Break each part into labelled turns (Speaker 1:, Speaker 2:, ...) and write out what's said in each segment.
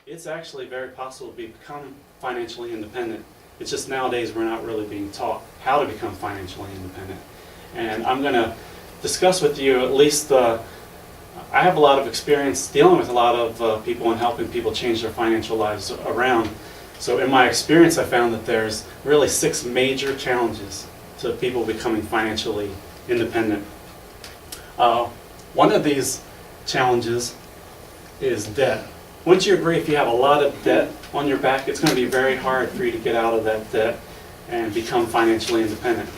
Speaker 1: It's actually very possible to become financially independent. It's just nowadays we're not really being taught how to become financially independent. And I'm going to discuss with you at least I have a lot of experience dealing with a lot of people and helping people change their financial lives around. So in my experience, I found that there's really 6 major challenges to people becoming financially independent. One of these challenges is debt. Wouldn't you agree if you have a lot of debt on your back, it's going to be very hard for you to get out of that debt and become financially independent.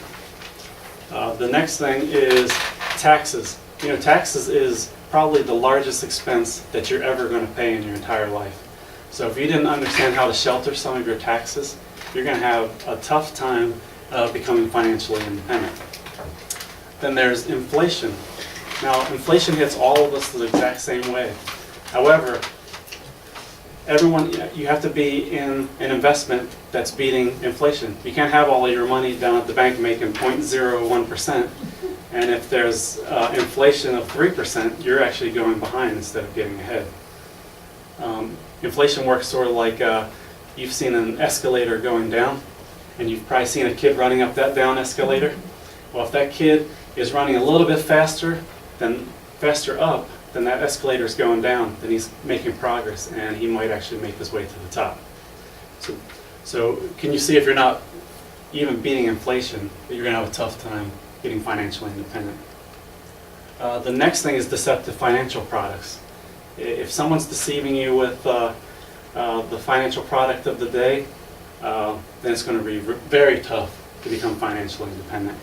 Speaker 1: The next thing is taxes. You know, taxes is probably the largest expense that you're ever going to pay in your entire life. So if you didn't understand how to shelter some of your taxes, you're going to have a tough time becoming financially independent. Then there's inflation. Now, inflation hits all of us the exact same way. However, you have to be in an investment that's beating inflation. You can't have all of your money down at the bank making 0.01%, and if there's inflation of 3%, you're actually going behind instead of getting ahead. Inflation works sort of like you've seen an escalator going down, and you've probably seen a kid running up that down escalator. Well, if that kid is running a little bit faster up, then that escalator is going down, then he's making progress, and he might actually make his way to the top. So can you see if you're not even beating inflation, that you're going to have a tough time getting financially independent? The next thing is deceptive financial products. If someone's deceiving you with the financial product of the day, then it's going to be very tough to become financially independent.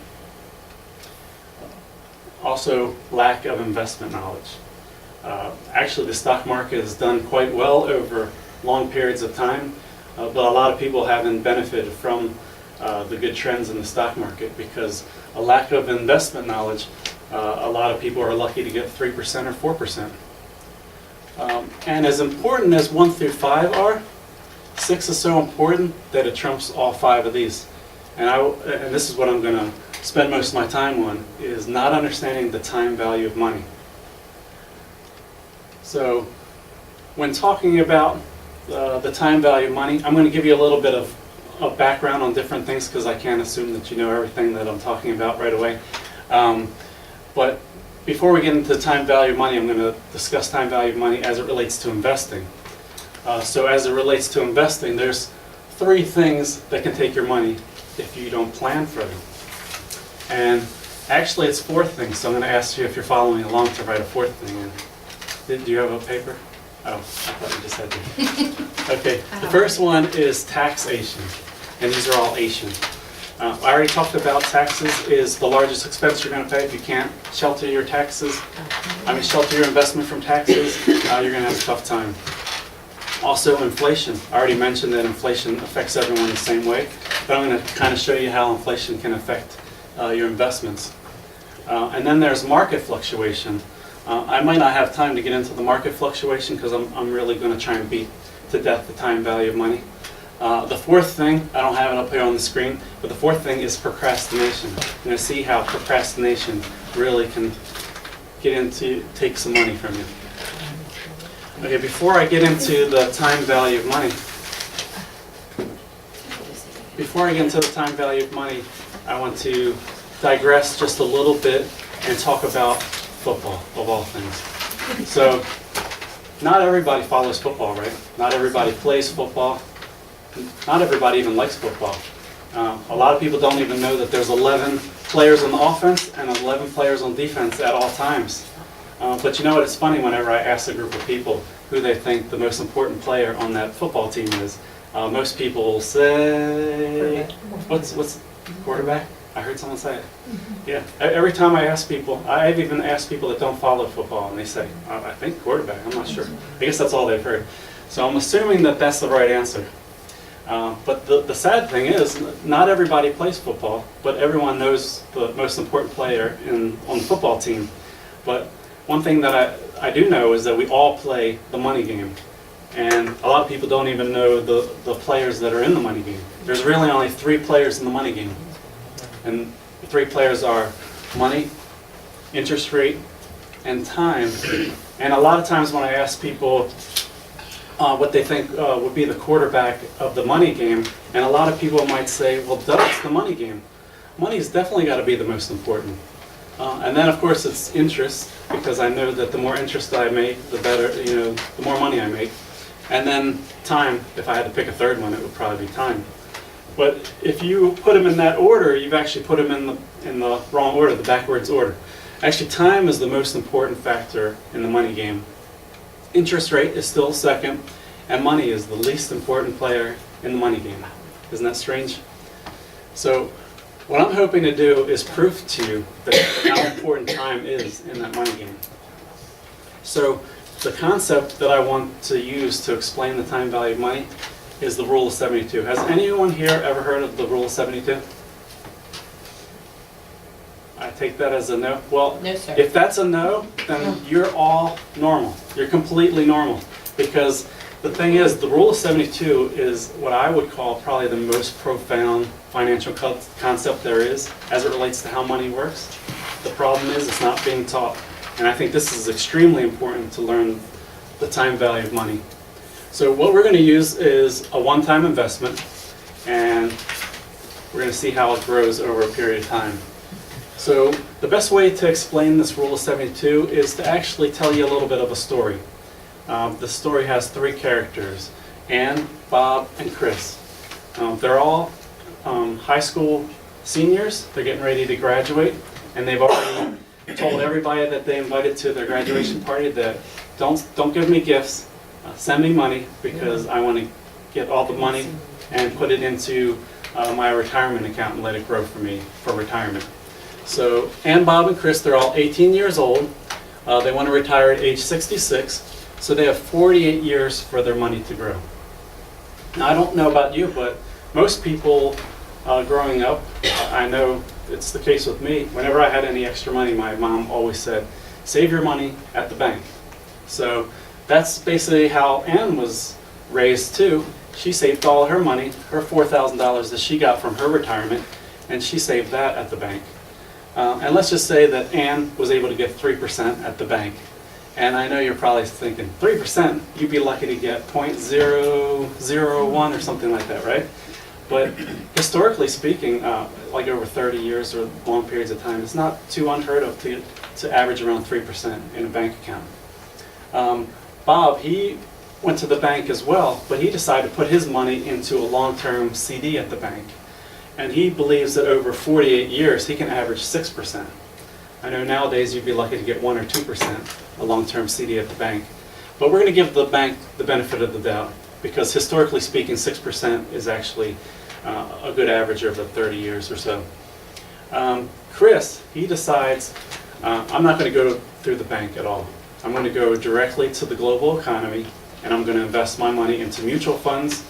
Speaker 1: Also, lack of investment knowledge. Actually, the stock market has done quite well over long periods of time, but a lot of people haven't benefited from the good trends in the stock market because a lack of investment knowledge, a lot of people are lucky to get 3% or 4%. And as important as 1 through 5 are, 6 is so important that it trumps all 5 of these. And this is what I'm going to spend most of my time on, is not understanding the time value of money. So when talking about the time value of money, I'm going to give you a little bit of background on different things because I can't assume that you know everything that I'm talking about right away. But before we get into the time value of money, I'm going to discuss time value of money as it relates to investing. So as it relates to investing, there's 3 things that can take your money if you don't plan for them. And actually it's 4 things, so I'm going to ask you if you're following along to write a 4th thing in. Do you have a paper? Oh, I thought you just had to. Okay, the first one is taxation, and these are all Asian. I already talked about taxes is the largest expense you're going to pay. If you can't shelter your taxes, shelter your investment from taxes, you're going to have a tough time. Also, inflation. I already mentioned that inflation affects everyone the same way, but I'm going to kind of show you how inflation can affect your investments. And then there's market fluctuation. I might not have time to get into the market fluctuation because I'm really going to try and beat to death the time value of money. The 4th thing, I don't have it up here on the screen, but the 4th thing is procrastination. You're going to see how procrastination really can take some money from you. Okay, before I get into the time value of money, I want to digress just a little bit and talk about football, of all things. So, not everybody follows football, right? Not everybody plays football. Not everybody even likes football. A lot of people don't even know that there's 11 players on the offense and 11 players on defense at all times. But you know what, it's funny whenever I ask a group of people who they think the most important player on that football team is, most people will say, what's quarterback? I heard someone say it. Yeah, every time I ask people, I've even asked people that don't follow football, and they say, I think quarterback, I'm not sure. I guess that's all they've heard. So I'm assuming that that's the right answer. But the sad thing is, not everybody plays football, but everyone knows the most important player on the football team. But one thing that I do know is that we all play the money game. And a lot of people don't even know the players that are in the money game. There's really only 3 players in the money game. And the 3 players are money, interest rate, and time. And a lot of times when I ask people what they think would be the quarterback of the money game. And a lot of people might say, well, duh, it's the money game. Money's definitely got to be the most important. And then, of course, it's interest, because I know that the more interest I make, the better, the more money I make. And then time, if I had to pick a third one, it would probably be time. But if you put them in that order, you've actually put them in the wrong order, the backwards order. Actually, time is the most important factor in the money game. Interest rate is still second, and money is the least important player in the money game. Isn't that strange? So what I'm hoping to do is prove to you that how important time is in that money game. So the concept that I want to use to explain the time value of money is the rule of 72. Has anyone here ever heard of the rule of 72? I take that as a no. Well,
Speaker 2: No, sir.
Speaker 1: if that's a no, then you're all normal. You're completely normal. Because the thing is, the rule of 72 is what I would call probably the most profound financial concept there is as it relates to how money works. The problem is it's not being taught. And I think this is extremely important to learn the time value of money. So what we're going to use is a one-time investment, and we're going to see how it grows over a period of time. So the best way to explain this rule of 72 is to actually tell you a little bit of a story. The story has three characters: Ann, Bob, and Chris. They're all high school seniors. They're getting ready to graduate, and they've already told everybody that they invited to their graduation party that don't give me gifts, send me money, because I want to get all the money and put it into my retirement account and let it grow for me for retirement. So Ann, Bob, and Chris, they're all 18 years old. They want to retire at age 66. So they have 48 years for their money to grow. Now, I don't know about you, but most people growing up, I know it's the case with me, whenever I had any extra money, my mom always said, save your money at the bank. So that's basically how Ann was raised too. She saved all her money, her $4,000 that she got from her retirement, and she saved that at the bank. And let's just say that Ann was able to get 3% at the bank. And I know you're probably thinking, 3%, you'd be lucky to get 0.001 or something like that, right? But historically speaking, like over 30 years or long periods of time, it's not too unheard of to average around 3% in a bank account. Bob, he went to the bank as well, but he decided to put his money into a long-term CD at the bank. And he believes that over 48 years, he can average 6%. I know nowadays you'd be lucky to get 1 or 2%, a long-term CD at the bank. But we're going to give the bank the benefit of the doubt, because historically speaking, 6% is actually a good average over 30 years or so. Chris, he decides, I'm not going to go through the bank at all. I'm going to go directly to the global economy, and I'm going to invest my money into mutual funds.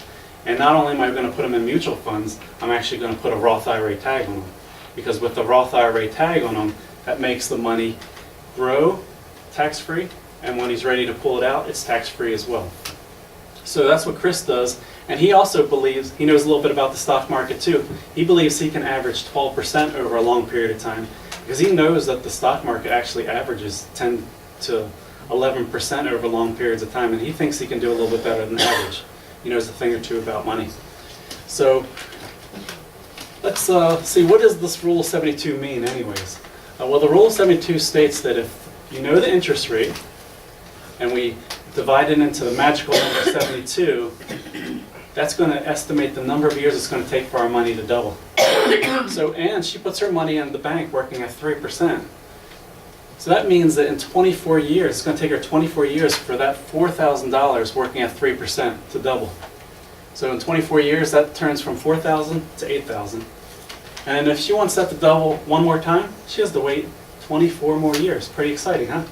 Speaker 1: And not only am I going to put them in mutual funds, I'm actually going to put a Roth IRA tag on them. Because with the Roth IRA tag on them, that makes the money grow tax-free, and when he's ready to pull it out, it's tax-free as well. So that's what Chris does. And he also believes, he knows a little bit about the stock market too. He believes he can average 12% over a long period of time, because he knows that the stock market actually averages 10 to 11% over long periods of time, and he thinks he can do a little bit better than average. He knows a thing or two about money. So let's see, what does this rule of 72 mean anyways? Well, the rule of 72 states that if you know the interest rate, and we divide it into the magical number 72, that's going to estimate the number of years it's going to take for our money to double. So Ann, she puts her money in the bank working at 3%. So that means that in 24 years, it's going to take her 24 years for that $4,000 working at 3% to double. So in 24 years, that turns from $4,000 to $8,000. And if she wants that to double one more time, she has to wait 24 more years. Pretty exciting, huh?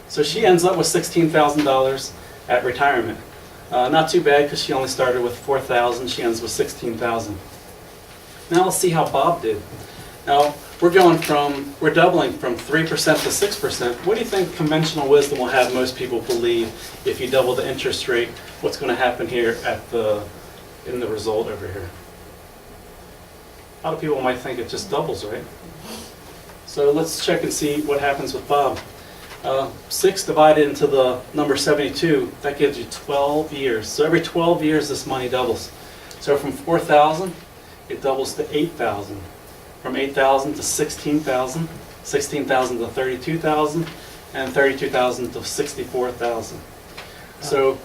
Speaker 1: So she ends up with $16,000 at retirement. Not too bad, because she only started with $4,000. She ends with $16,000. Now let's see how Bob did. Now we're doubling from 3% to 6%. What do you think conventional wisdom will have most people believe if you double the interest rate? What's going to happen here in the result over here? A lot of people might think it just doubles, right? So let's check and see what happens with Bob. 6 divided into the number 72, that gives you 12 years. So every 12 years this money doubles. So from 4,000, it doubles to 8,000. From 8,000 to 16,000, 16,000 to 32,000, and 32,000 to 64,000. So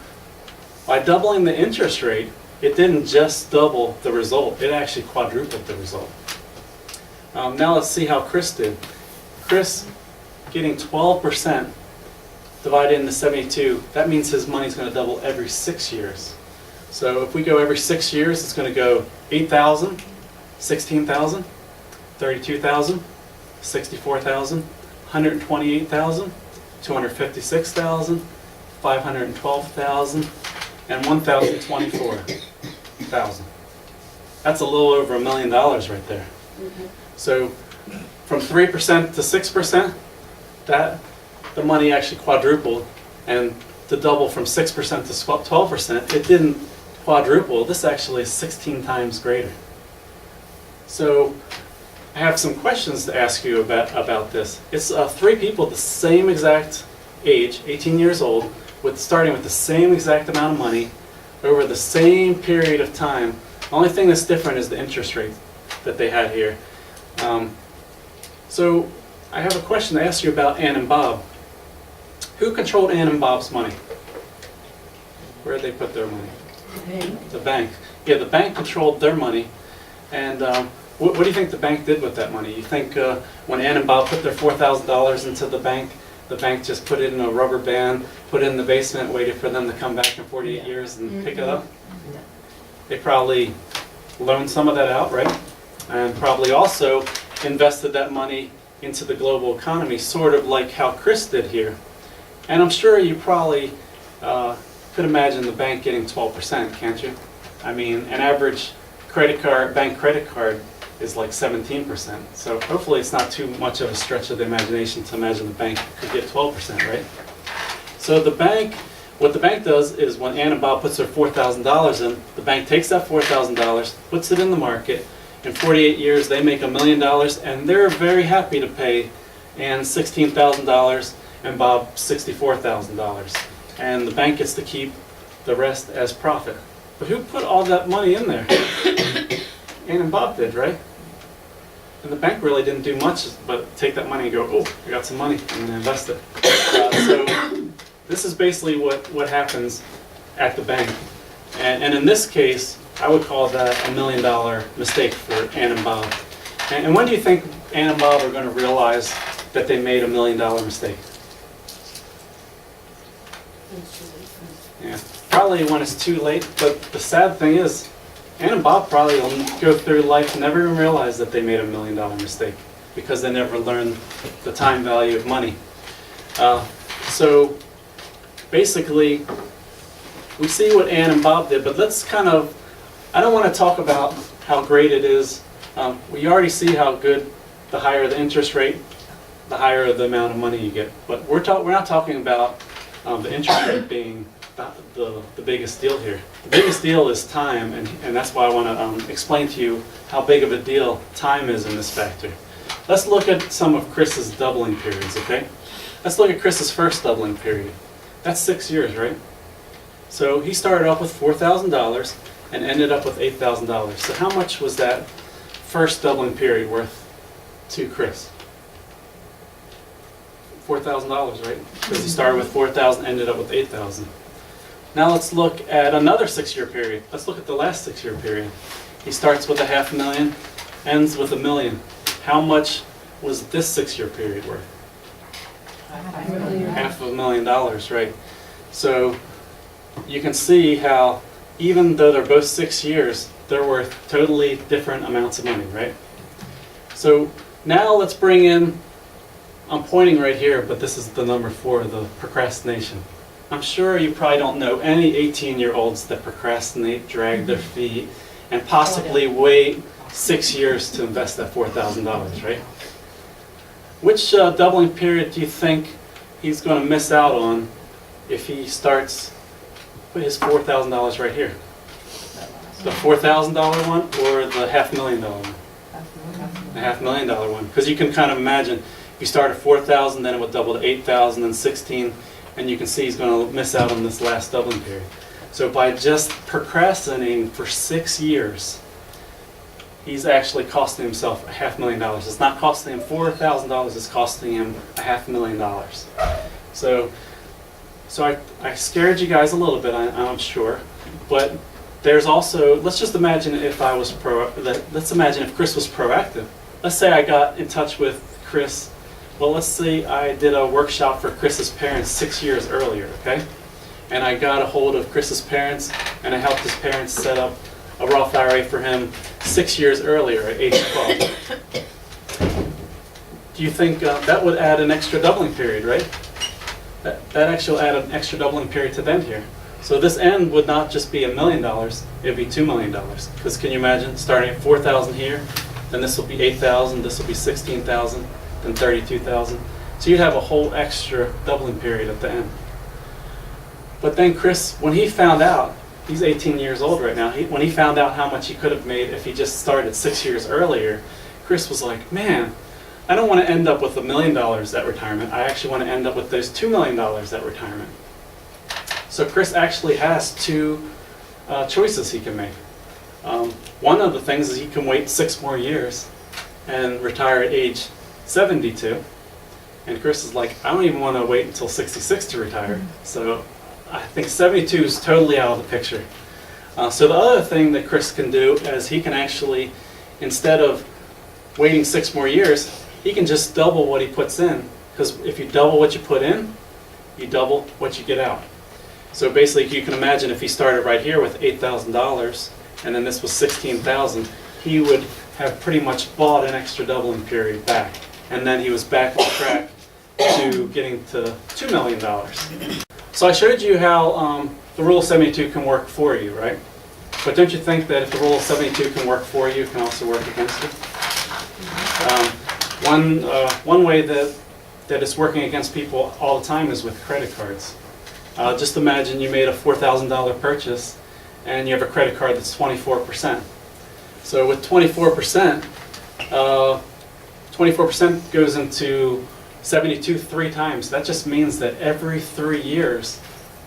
Speaker 1: by doubling the interest rate, it didn't just double the result, it actually quadrupled the result. Now let's see how Chris did. Chris, getting 12% divided into 72, that means his money's going to double every 6 years. So if we go every 6 years, it's going to go 8,000, 16,000, 32,000, 64,000, 128,000, 256,000, 512,000, and 1,024,000. That's a little over $1 million right there. So from 3% to 6%, the money actually quadrupled, and to double from 6% to 12%, it didn't quadruple. This actually is 16 times greater. So I have some questions to ask you about this. It's 3 people the same exact age, 18 years old, starting with the same exact amount of money over the same period of time. The only thing that's different is the interest rate that they had here. So I have a question to ask you about Ann and Bob. Who controlled Ann and Bob's money? Where did they put their money? The bank. Yeah, the bank controlled their money. And what do you think the bank did with that money? You think when Ann and Bob put their $4,000 into the bank just put it in a rubber band, put it in the basement, waited for them to come back in 48 years and pick it up? They probably loaned some of that out, right? And probably also invested that money into the global economy, sort of like how Chris did here. And I'm sure you probably could imagine the bank getting 12%, can't you? I mean, an average bank credit card is like 17%. So hopefully it's not too much of a stretch of the imagination to imagine the bank could get 12%, right? So what the bank does is when Ann and Bob puts their $4,000 in, the bank takes that $4,000, puts it in the market. In 48 years, they make $1 million, and they're very happy to pay Ann $16,000 and Bob $64,000. And the bank gets to keep the rest as profit. But who put all that money in there? Ann and Bob did, right? And the bank really didn't do much but take that money and go, oh, I got some money, and invest it. So this is basically what happens at the bank. And in this case, I would call that $1 million mistake for Ann and Bob. And when do you think Ann and Bob are going to realize that they made $1 million mistake? Yeah, probably when it's too late. But the sad thing is, Ann and Bob probably will go through life and never even realize that they made $1 million mistake because they never learned the time value of money. So basically, we see what Ann and Bob did, but let's I don't want to talk about how great it is. We already see how good, the higher the interest rate, the higher the amount of money you get. But we're not talking about the interest rate being the biggest deal here. The biggest deal is time, and that's why I want to explain to you how big of a deal time is in this factor. Let's look at some of Chris's doubling periods, okay? Let's look at Chris's first doubling period. That's 6 years, right? So he started off with $4,000 and ended up with $8,000. So how much was that first doubling period worth to Chris? $4,000, right? Because he started with $4,000, ended up with $8,000. Now let's look at another 6-year period. Let's look at the last 6-year period. He starts with $500,000, ends with $1 million. How much was this 6-year period worth? $500,000, right? So you can see how even though they're both 6 years, they're worth totally different amounts of money, right? So now let's bring in, I'm pointing right here, but this is the number 4, the procrastination. I'm sure you probably don't know any 18-year-olds that procrastinate, drag their feet, and possibly wait 6 years to invest that $4,000, right? Which doubling period do you think he's going to miss out on if he starts, put his $4,000 right here? The $4,000 one or the $500,000 one? The $500,000 one. Because you can kind of imagine, If you start at 4,000, then it would double to 8,000 and 16, and you can see he's going to miss out on this last doubling period. So by just procrastinating for 6 years, he's actually costing himself $500,000. It's not costing him $4,000, it's costing him $500,000. So I scared you guys a little bit, I'm sure, but there's also, let's just imagine if let's imagine if Chris was proactive. Let's say I got in touch with Chris, well, let's say I did a workshop for Chris's parents 6 years earlier, okay? And I got a hold of Chris's parents, and I helped his parents set up a Roth IRA for him 6 years earlier at age 12. Do you think that would add an extra doubling period, right? That actually add an extra doubling period to the end here. So this end would not just be $1 million, it would be $2 million. Because can you imagine starting at 4,000 here, then this will be 8,000, this will be 16,000, then 32,000. So you'd have a whole extra doubling period at the end. But then Chris, when he found out, he's 18 years old right now, when he found out how much he could have made if he just started 6 years earlier, Chris was like, man, I don't want to end up with $1 million at retirement. I actually want to end up with those $2 million at retirement. So Chris actually has two choices he can make. One of the things is he can wait 6 more years and retire at age 72. And Chris is like, I don't even want to wait until 66 to retire. So I think 72 is totally out of the picture. So the other thing that Chris can do is he can actually, instead of waiting 6 more years, he can just double what he puts in. Because if you double what you put in, you double what you get out. So basically, you can imagine if he started right here with $8,000, and then this was $16,000, he would have pretty much bought an extra doubling period back. And then he was back on track to getting to $2 million. So I showed you how the Rule of 72 can work for you, right? But don't you think that if the Rule of 72 can work for you, it can also work against you? One way that it's working against people all the time is with credit cards. Just imagine you made a $4,000 purchase and you have a credit card that's 24%. So with 24%, 24% goes into 72 3 times. That just means that every 3 years,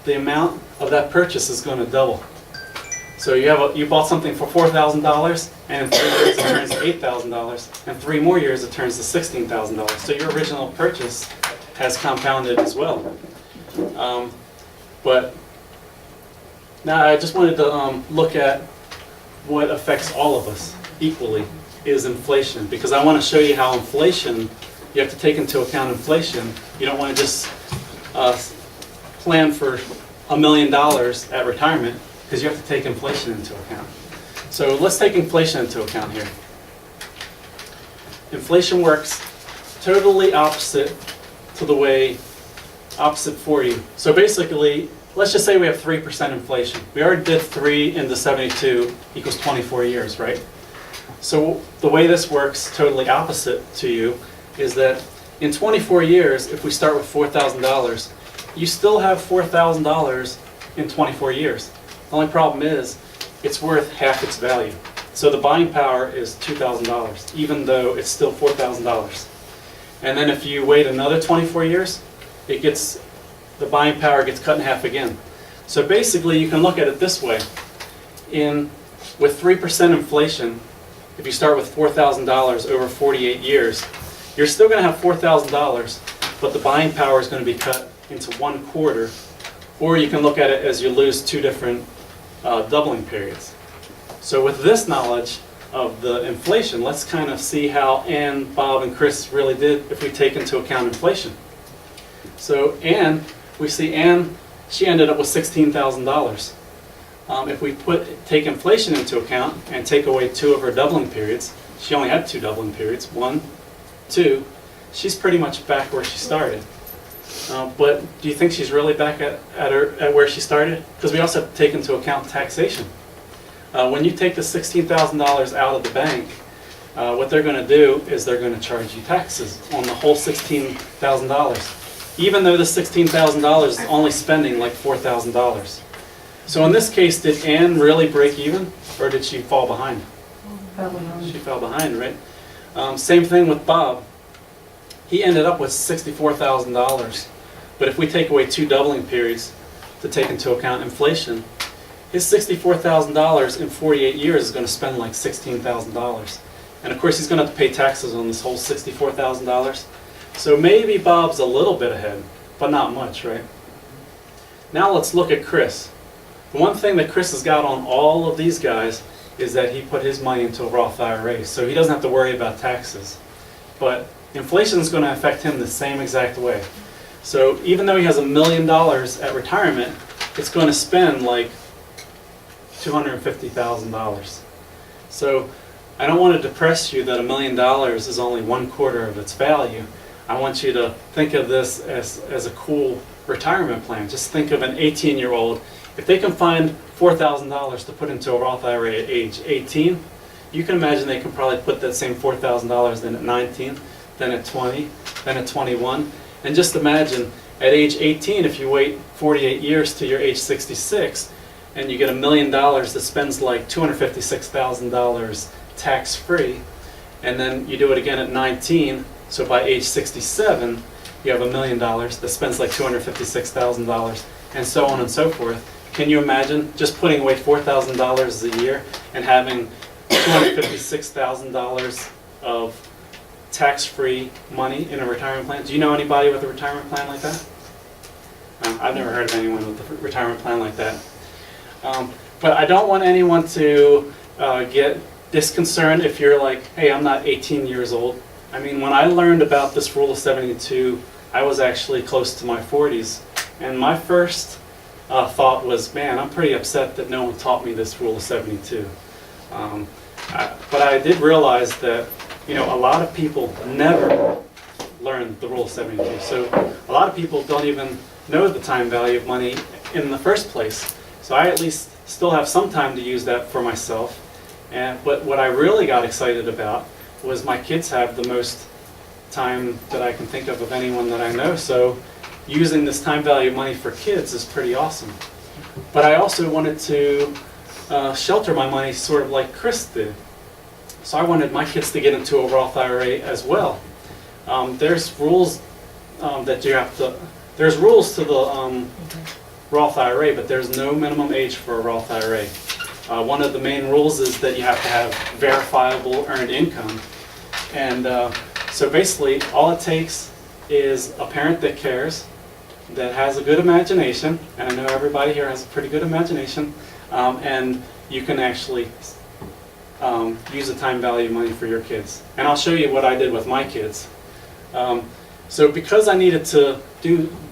Speaker 1: the amount of that purchase is going to double. So you bought something for $4,000, and in 3 years it turns to $8,000, and 3 more years it turns to $16,000. So your original purchase has compounded as well. But now I just wanted to look at what affects all of us equally is inflation, because I want to show you how inflation, you have to take into account inflation. You don't want to just plan for $1 million at retirement, because you have to take inflation into account. So let's take inflation into account here. Inflation works totally opposite to the way, opposite for you. So basically, let's just say we have 3% inflation. We already did 3 into 72 equals 24 years, right? So the way this works totally opposite to you is that in 24 years, if we start with $4,000, you still have $4,000 in 24 years. The only problem is it's worth half its value. So the buying power is $2,000, even though it's still $4,000. And then if you wait another 24 years, the buying power gets cut in half again. So basically, you can look at it this way. With 3% inflation, if you start with $4,000 over 48 years, you're still going to have $4,000, but the buying power is going to be cut into 1/4. Or you can look at it as you lose 2 different doubling periods. So with this knowledge of the inflation, let's kind of see how Ann, Bob, and Chris really did if we take into account inflation. So Ann, we see Ann, she ended up with $16,000. If we take inflation into account and take away 2 of her doubling periods, she only had 2 doubling periods, 1, 2, she's pretty much back where she started. But do you think she's really back at where she started? Because we also have to take into account taxation. When you take the $16,000 out of the bank, what they're going to do is they're going to charge you taxes on the whole $16,000. Even though the $16,000 is only spending like $4,000. So in this case, did Ann really break even, or did she fall behind?
Speaker 2: Fell behind.
Speaker 1: She fell behind, right? Same thing with Bob. he ended up with $64,000. But if we take away 2 doubling periods to take into account inflation, his $64,000 in 48 years is going to spend like $16,000. And of course he's going to have to pay taxes on this whole $64,000. So maybe Bob's a little bit ahead, but not much, right? Now let's look at Chris. The one thing that Chris has got on all of these guys is that he put his money into a Roth IRA, so he doesn't have to worry about taxes. But inflation is going to affect him the same exact way. So even though he has $1 million at retirement, it's going to spend like $250,000. So I don't want to depress you that $1 million is only 1/4 of its value. I want you to think of this as a cool retirement plan. Just think of an 18-year-old. If they can find $4,000 to put into a Roth IRA at age 18, you can imagine they can probably put that same $4,000 in at 19, then at 20, then at 21. And just imagine at age 18, if you wait 48 years to your age 66, and you get $1 million that spends like $256,000 tax-free, and then you do it again at 19, so by age 67, you have $1 million that spends like $256,000, and so on and so forth. Can you imagine just putting away $4,000 a year and having $256,000 of tax-free money in a retirement plan? Do you know anybody with a retirement plan like that? I've never heard of anyone with a retirement plan like that. But I don't want anyone to get disconcerted if you're like, hey, I'm not 18 years old. I mean, when I learned about this rule of 72, I was actually close to my 40s. And my first thought was, man, I'm pretty upset that no one taught me this rule of 72. But I did realize that, you know, a lot of people never learn the rule of 72. So a lot of people don't even know the time value of money in the first place. So I at least still have some time to use that for myself. But what I really got excited about was my kids have the most time that I can think of anyone that I know. So using this time value of money for kids is pretty awesome. But I also wanted to shelter my money sort of like Chris did. So I wanted my kids to get into a Roth IRA as well. There's rules that you have to, there's rules to the Roth IRA, but there's no minimum age for a Roth IRA. One of the main rules is that you have to have verifiable earned income. And so basically all it takes is a parent that cares, that has a good imagination, and I know everybody here has a pretty good imagination, and you can actually use the time value of money for your kids. And I'll show you what I did with my kids. So because I needed to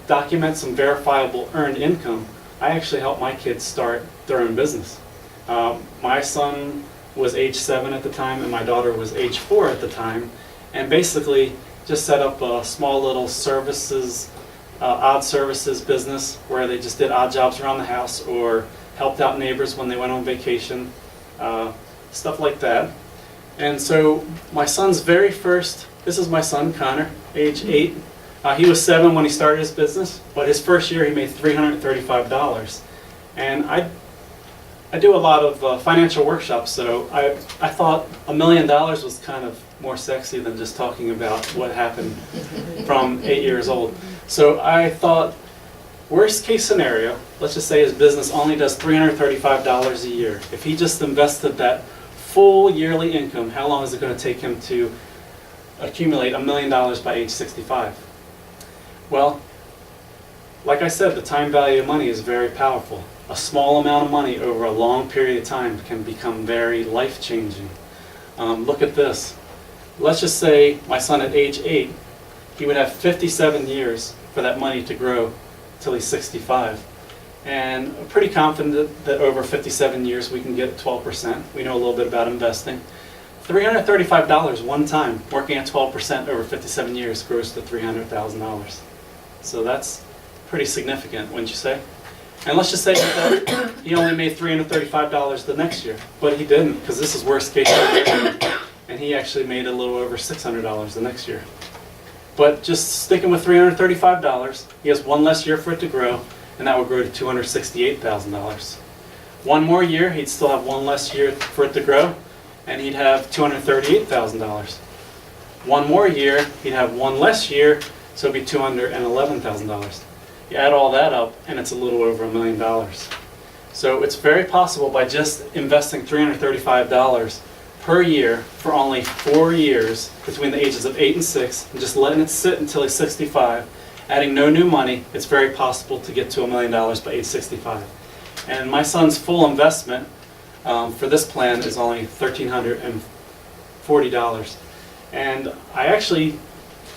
Speaker 1: document some verifiable earned income, I actually helped my kids start their own business. My son was age 7 at the time, and my daughter was age 4 at the time, and basically just set up a small little services, odd services business where they just did odd jobs around the house or helped out neighbors when they went on vacation, stuff like that. And so my son's very first, this is my son Connor, age 8. He was 7 when he started his business, but his first year he made $335. And I do a lot of financial workshops, so I thought $1 million was kind of more sexy than just talking about what happened from 8 years old. So I thought, worst case scenario, let's just say his business only does $335 a year. If he just invested that full yearly income, how long is it going to take him to accumulate $1 million by age 65? Well, like I said, the time value of money is very powerful. A small amount of money over a long period of time can become very life-changing. Look at this. Let's just say my son at age 8, he would have 57 years for that money to grow till he's 65. And I'm pretty confident that over 57 years we can get 12%. We know a little bit about investing. $335 one time, working at 12% over 57 years grows to $300,000. So that's pretty significant, wouldn't you say? And let's just say that he only made $335 the next year, but he didn't, because this is worst case scenario, and he actually made a little over $600 the next year. But just sticking with $335, he has one less year for it to grow, and that would grow to $268,000. One more year, he'd still have one less year for it to grow, and he'd have $238,000. one more year, he'd have one less year, so it'd be $211,000. You add all that up, and it's a little over $1 million. So it's very possible by just investing $335 per year for only 4 years between the ages of 8 and 6, and just letting it sit until he's 65, adding no new money, it's very possible to get to $1 million by age 65. And my son's full investment for this plan is only $1,340. And I actually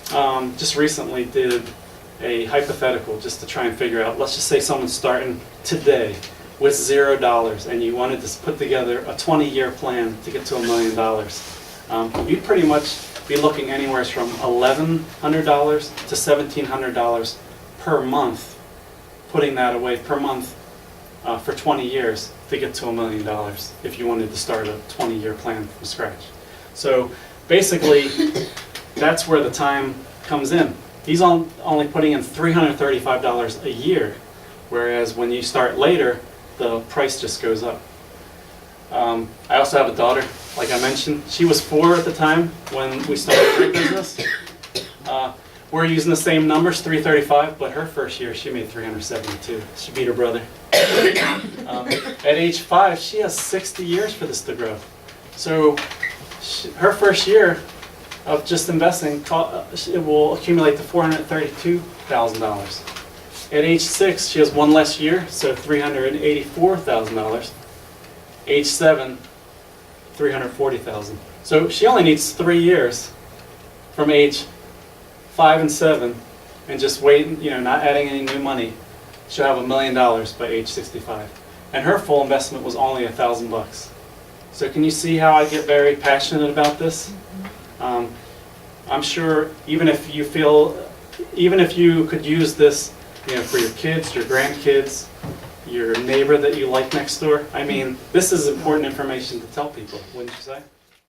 Speaker 1: just recently did a hypothetical just to try and figure out, let's just say someone's starting today with $0 and you wanted to put together a 20-year plan to get to $1 million. You'd pretty much be looking anywhere from $1,100 to $1,700 per month, putting that away per month for 20 years to get to $1 million if you wanted to start a 20-year plan from scratch. So basically, that's where the time comes in. He's only putting in $335 a year, whereas when you start later, the price just goes up. I also have a daughter, like I mentioned. She was 4 at the time when we started her business. We're using the same numbers, 335, but her first year she made 372. She beat her brother. At age 5, she has 60 years for this to grow. So her first year of just investing, it will accumulate to $432,000. At age 6, she has one less year, so $384,000. Age 7, $340,000. So she only needs 3 years from age 5 and 7, and just waiting, not adding any new money. She'll have $1 million by age 65. And her full investment was only $1,000. So can you see how I get very passionate about this? I'm sure even if you could use this, for your kids, your grandkids, your neighbor that you like next door. I mean, this is important information to tell people, wouldn't you say?